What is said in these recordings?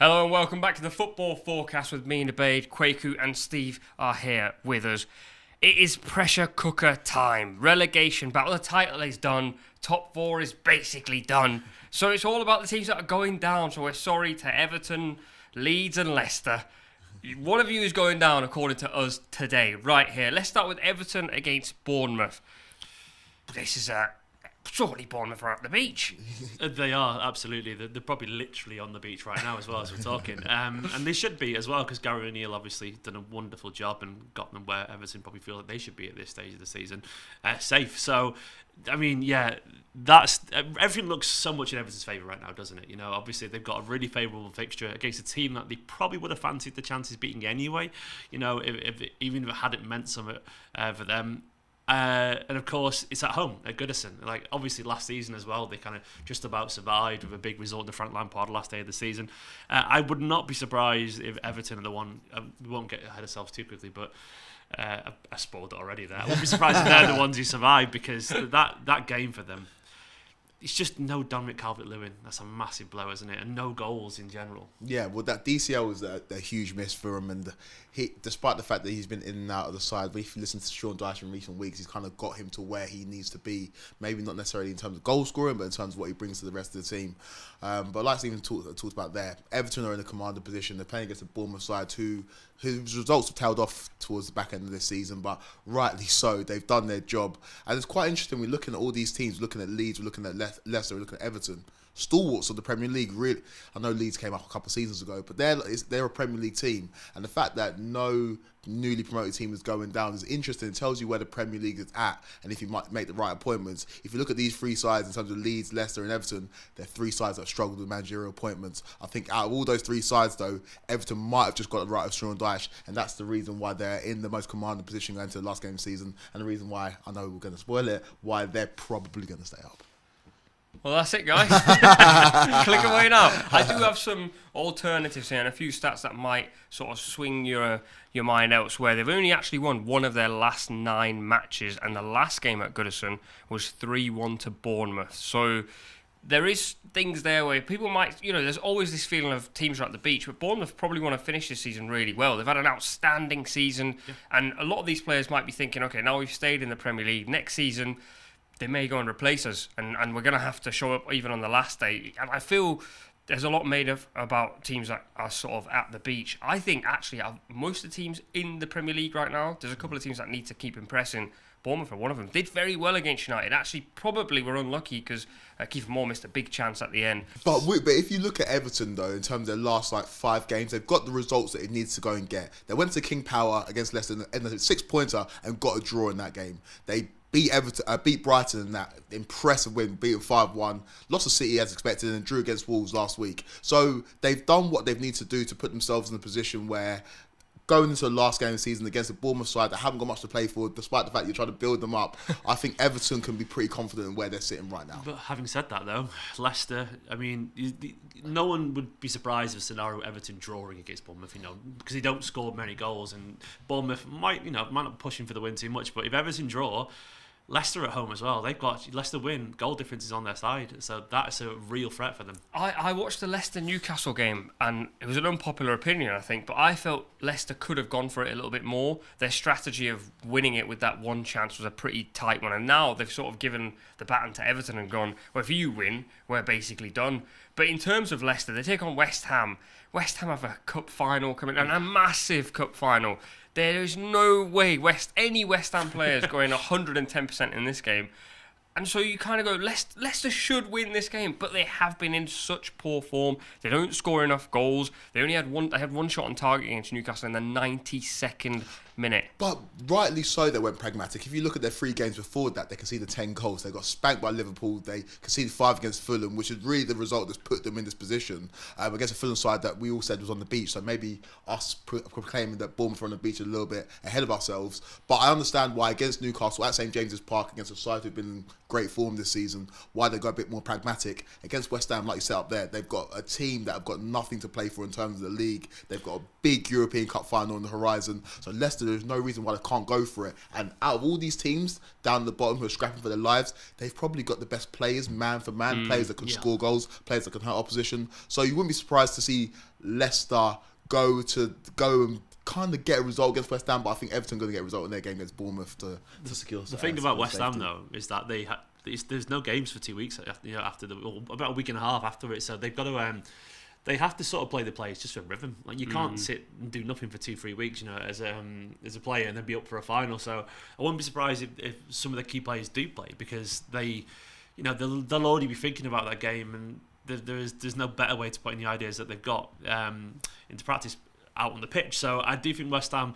Hello and welcome back to the Football Forecast with me, Nubaid, Kweku and Steve are here with us. It is pressure cooker time. Relegation battle, the title is done. Top four is basically done. So it's all about the teams that are going down. So we're sorry to Everton, Leeds and Leicester. One of you is going down according to us today, right here. Let's start with Everton against Bournemouth. This is surely Bournemouth are at the beach. They are, absolutely. They're probably literally on the beach right now as well as we're talking. And they should be as well, because Gary O'Neill obviously done a wonderful job and got them where Everton probably feel that they should be at this stage of the season, safe. So, I mean, yeah, that's everything looks so much in Everton's favour right now, doesn't it? You know, obviously they've got a really favourable fixture against a team that they probably would have fancied the chances beating anyway. You know, even if it hadn't meant something for them. And of course, it's at home at Goodison. Like, obviously, last season as well, they kind of just about survived with a big result in the Frank Lampard last day of the season. I would not be surprised if Everton are the one. We won't get ahead of ourselves too quickly, but I spoiled it already there. I wouldn't be surprised if they're the ones who survive, because that game for them, it's just no Dominic Calvert-Lewin. That's a massive blow, isn't it? And no goals in general. Yeah, well, that DCL was a huge miss for him, and despite the fact that he's been in and out of the side, but if you listen to Sean Dyche in recent weeks, he's kind of got him to where he needs to be. Maybe not necessarily in terms of goal scoring, but in terms of what he brings to the rest of the team. But like Stephen talked about there, Everton are in a commander position. They're playing against a Bournemouth side whose results have tailed off towards the back end of this season, but rightly so. They've done their job, and it's quite interesting. We're looking at all these teams. We're looking at Leeds, we're looking at Leicester, we're looking at Everton. Stalwarts of the Premier League, really. I know Leeds came up a couple of seasons ago, but they're a Premier League team, and the fact that no newly promoted team is going down is interesting. It tells you where the Premier League is at, and if you might make the right appointments. If you look at these three sides in terms of Leeds, Leicester and Everton, they're three sides that have struggled with managerial appointments. I think out of all those three sides, though, Everton might have just got it right with Sean Dyche, and that's the reason why they're in the most commanding position going into the last game of the season, and the reason why, I know we're going to spoil it, why they're probably going to stay up. Well, that's it, guys. Click away now. I do have some alternatives here and a few stats that might sort of swing your mind elsewhere. They've only actually won one of their last 9 matches, and the last game at Goodison was 3-1 to Bournemouth. So there is things there where people might, there's always this feeling of teams are at the beach, but Bournemouth probably want to finish this season really well. They've had an outstanding season, and a lot of these players might be thinking, okay, now we've stayed in the Premier League. Next season, they may go and replace us, and we're going to have to show up even on the last day. And I feel there's a lot made of about teams that are sort of at the beach. I think actually most of the teams in the Premier League right now, there's a couple of teams that need to keep impressing. Bournemouth are one of them. Did very well against United. Actually, probably were unlucky because Kiefer Moore missed a big chance at the end. But if you look at Everton, though, in terms of their last 5 games, they've got the results that it needs to go and get. They went to King Power against Leicester in a 6-pointer and got a draw in that game. They beat Brighton in that impressive win, beating 5-1. Lost to City as expected and drew against Wolves last week. So they've done what they need to do to put themselves in a position where, going into the last game of the season against a Bournemouth side that haven't got much to play for, despite the fact you're trying to build them up, I think Everton can be pretty confident in where they're sitting right now. But having said that, though, Leicester, I mean, no one would be surprised if a scenario Everton drawing against Bournemouth, because they don't score many goals, and Bournemouth might not be pushing for the win too much. But if Everton draw, Leicester at home as well. They've got Leicester win. Goal difference is on their side, so that's a real threat for them. I watched the Leicester-Newcastle game, and it was an unpopular opinion, I think, but I felt Leicester could have gone for it a little bit more. Their strategy of winning it with that one chance was a pretty tight one, and now they've sort of given the baton to Everton and gone, well, if you win, we're basically done. But in terms of Leicester, they take on West Ham. West Ham have a cup final coming, and a massive cup final. There is no way any West Ham players going 110% in this game. And so you kind of go, Leicester should win this game, but they have been in such poor form. They don't score enough goals. They had one shot on target against Newcastle in the 92nd minute. But rightly so, they went pragmatic. If you look at their 3 games before that, they conceded 10 goals. They got spanked by Liverpool. They conceded 5 against Fulham, which is really the result that's put them in this position against a Fulham side that we all said was on the beach. So maybe us proclaiming that Bournemouth are on the beach a little bit ahead of ourselves. But I understand why against Newcastle at St James's Park, against a side who've been in great form this season, why they got a bit more pragmatic. Against West Ham, like you said up there, they've got a team that have got nothing to play for in terms of the league. They've got a big European Cup final on the horizon. So Leicester Leicester, there's no reason why they can't go for it. And out of all these teams down the bottom who are scrapping for their lives, they've probably got the best players, man for man, players that can score goals, players that can hurt opposition. So you wouldn't be surprised to see Leicester go and kind of get a result against West Ham, but I think Everton going to get a result in their game against Bournemouth to secure. The thing about West Ham though is that there's no games for 2 weeks. After about a week and a half after it, so they've got to. They have to sort of play the players just for rhythm. Like you can't sit and do nothing for 2-3 weeks, as a player, and then be up for a final. So I wouldn't be surprised if some of the key players do play, because they'll already be thinking about that game, and there's no better way to put in the ideas that they've got into practice out on the pitch. So I do think West Ham,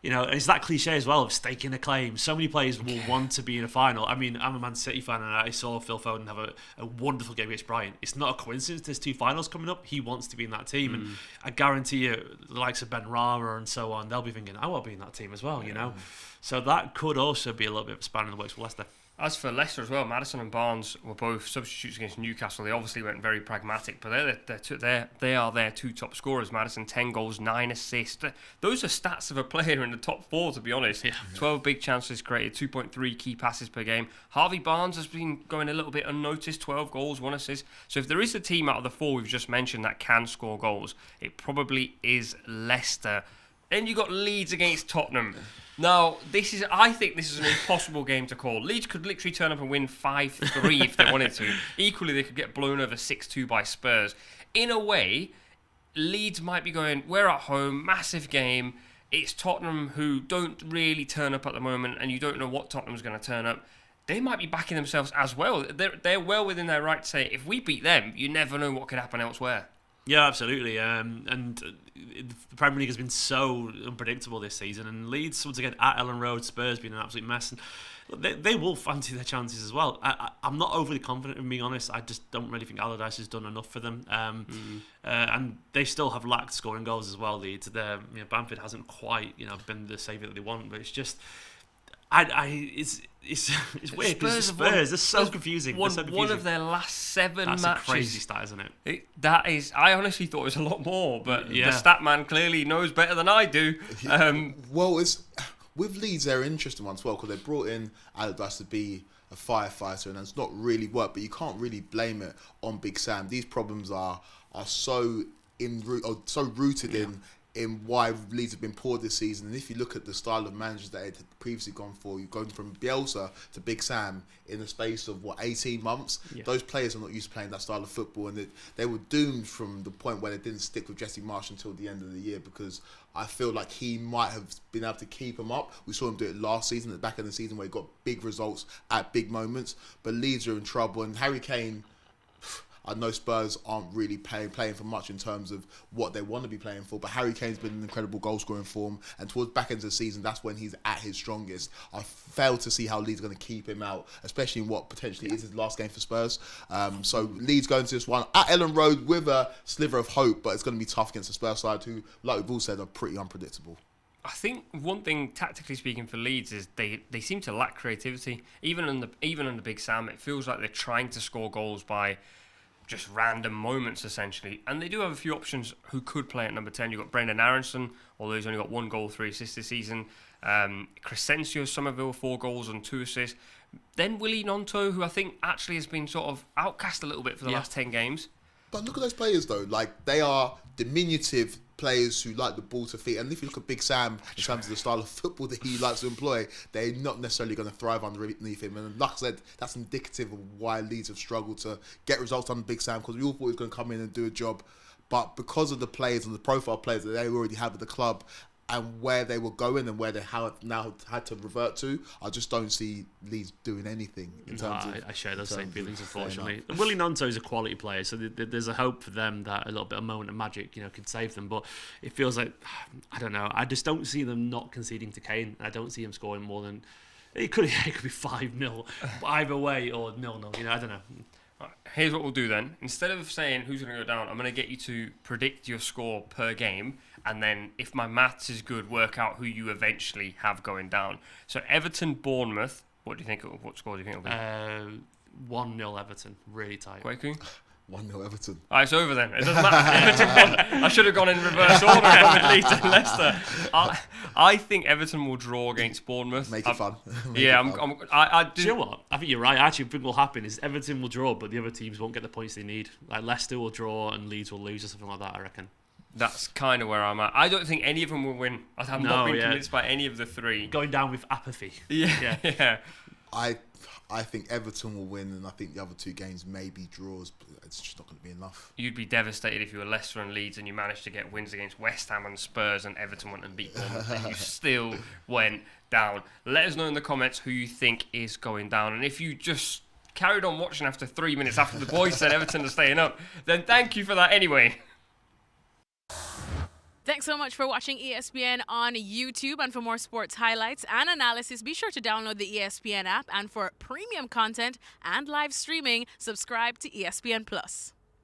it's that cliche as well of staking a claim. So many players will want to be in a final. I mean, I'm a Man City fan, and I saw Phil Foden have a wonderful game against Brighton. It's not a coincidence there's 2 finals coming up. He wants to be in that team, and I guarantee you, the likes of Ben Rama and so on, they'll be thinking, I want to be in that team as well, So that could also be a little bit of a spanner in the works for Leicester. As for Leicester as well, Maddison and Barnes were both substitutes against Newcastle. They obviously went very pragmatic, but they are their 2 top scorers. Maddison, 10 goals, 9 assists. Those are stats of a player in the top 4, to be honest. 12 big chances created, 2.3 key passes per game. Harvey Barnes has been going a little bit unnoticed, 12 goals, 1 assist. So if there is a team out of the 4 we've just mentioned that can score goals, it probably is Leicester. Then you got Leeds against Tottenham. Now, I think this is an impossible game to call. Leeds could literally turn up and win 5-3 if they wanted to. Equally, they could get blown over 6-2 by Spurs. In a way, Leeds might be going, we're at home, massive game. It's Tottenham who don't really turn up at the moment, and you don't know what Tottenham's going to turn up. They might be backing themselves as well. They're well within their right to say, if we beat them, you never know what could happen elsewhere. Yeah, absolutely. And the Premier League has been so unpredictable this season. And Leeds, once again, at Ellen Road, Spurs being an absolute mess. And they will fancy their chances as well. I'm not overly confident, in being honest. I just don't really think Allardyce has done enough for them. And they still have lacked scoring goals as well, Leeds. Bamford hasn't quite been the saviour that they want. But it's just... It's weird because Spurs are so confusing. One of their last 7 matches. That's a crazy stat, isn't it? That is. I honestly thought it was a lot more, but the stat man clearly knows better than I do. Well, with Leeds, they're interesting ones as well, because they brought in Allardyce to be a firefighter, and it's not really worked. But you can't really blame it on Big Sam. These problems are so rooted in why Leeds have been poor this season. And if you look at the style of managers that they had previously gone for, you've gone from Bielsa to Big Sam in the space of 18 months. Those players are not used to playing that style of football, and they were doomed from the point where they didn't stick with Jesse Marsch until the end of the year, because I feel like he might have been able to keep them up. We saw him do it last season, at the back of the season, where he got big results at big moments. But Leeds are in trouble, and Harry Kane, I know Spurs aren't really playing for much in terms of what they want to be playing for, but Harry Kane's been in incredible goal-scoring form, and towards back end of the season, that's when he's at his strongest. I fail to see how Leeds are going to keep him out, especially in what potentially is his last game for Spurs. So Leeds going to this one at Ellen Road with a sliver of hope, but it's going to be tough against the Spurs side, who, like we've all said, are pretty unpredictable. I think one thing, tactically speaking, for Leeds is they seem to lack creativity. Even under Big Sam, it feels like they're trying to score goals by just random moments, essentially. And they do have a few options who could play at number 10. You've got Brendan Aronson, although he's only got 1 goal, 3 assists this season. Crescencio Somerville, 4 goals and 2 assists. Then Willie Gnonto, who I think actually has been sort of outcast a little bit for the last 10 games. But look at those players, though. Like, they are diminutive players who like the ball to feet. And if you look at Big Sam, in terms of the style of football that he likes to employ, they're not necessarily going to thrive underneath him. And like I said, that's indicative of why Leeds have struggled to get results under Big Sam, because we all thought he was going to come in and do a job. But because of the players and the profile players that they already have at the club, and where they were going and where they have now had to revert to, I just don't see Leeds doing anything in terms of... I share those same feelings, unfortunately. Willie Gnonto is a quality player, so there's a hope for them that a little bit of moment of magic, could save them. But it feels like, I don't know, I just don't see them not conceding to Kane. I don't see him scoring more than... It could be 5-0 either way, or 0-0, I don't know. Here's what we'll do then. Instead of saying who's going to go down, I'm going to get you to predict your score per game, and then if my maths is good, work out who you eventually have going down. So Everton, Bournemouth. What score do you think it'll be? 1-0 Everton, really tight. Kweku? 1-0 Everton. It's over then. It doesn't matter. Everton won. I should have gone in reverse order from Leeds and Leicester. I think Everton will draw against Bournemouth. Make it fun. I Do you know what? I think you're right. I actually think what will happen is Everton will draw, but the other teams won't get the points they need. Like Leicester will draw and Leeds will lose or something like that, I reckon. That's kind of where I'm at. I don't think any of them will win. I've not been convinced by any of the three. Going down with apathy. Yeah. I think Everton will win, and I think the other two games may be draws, but it's just not going to be enough. You'd be devastated if you were Leicester and Leeds and you managed to get wins against West Ham and Spurs and Everton went and beat Bournemouth and you still went down. Let us know in the comments who you think is going down, and if you just carried on watching after 3 minutes after the boys said Everton are staying up, then thank you for that anyway. Thanks so much for watching ESPN on YouTube. And for more sports highlights and analysis, be sure to download the ESPN app. And for premium content and live streaming, subscribe to ESPN Plus.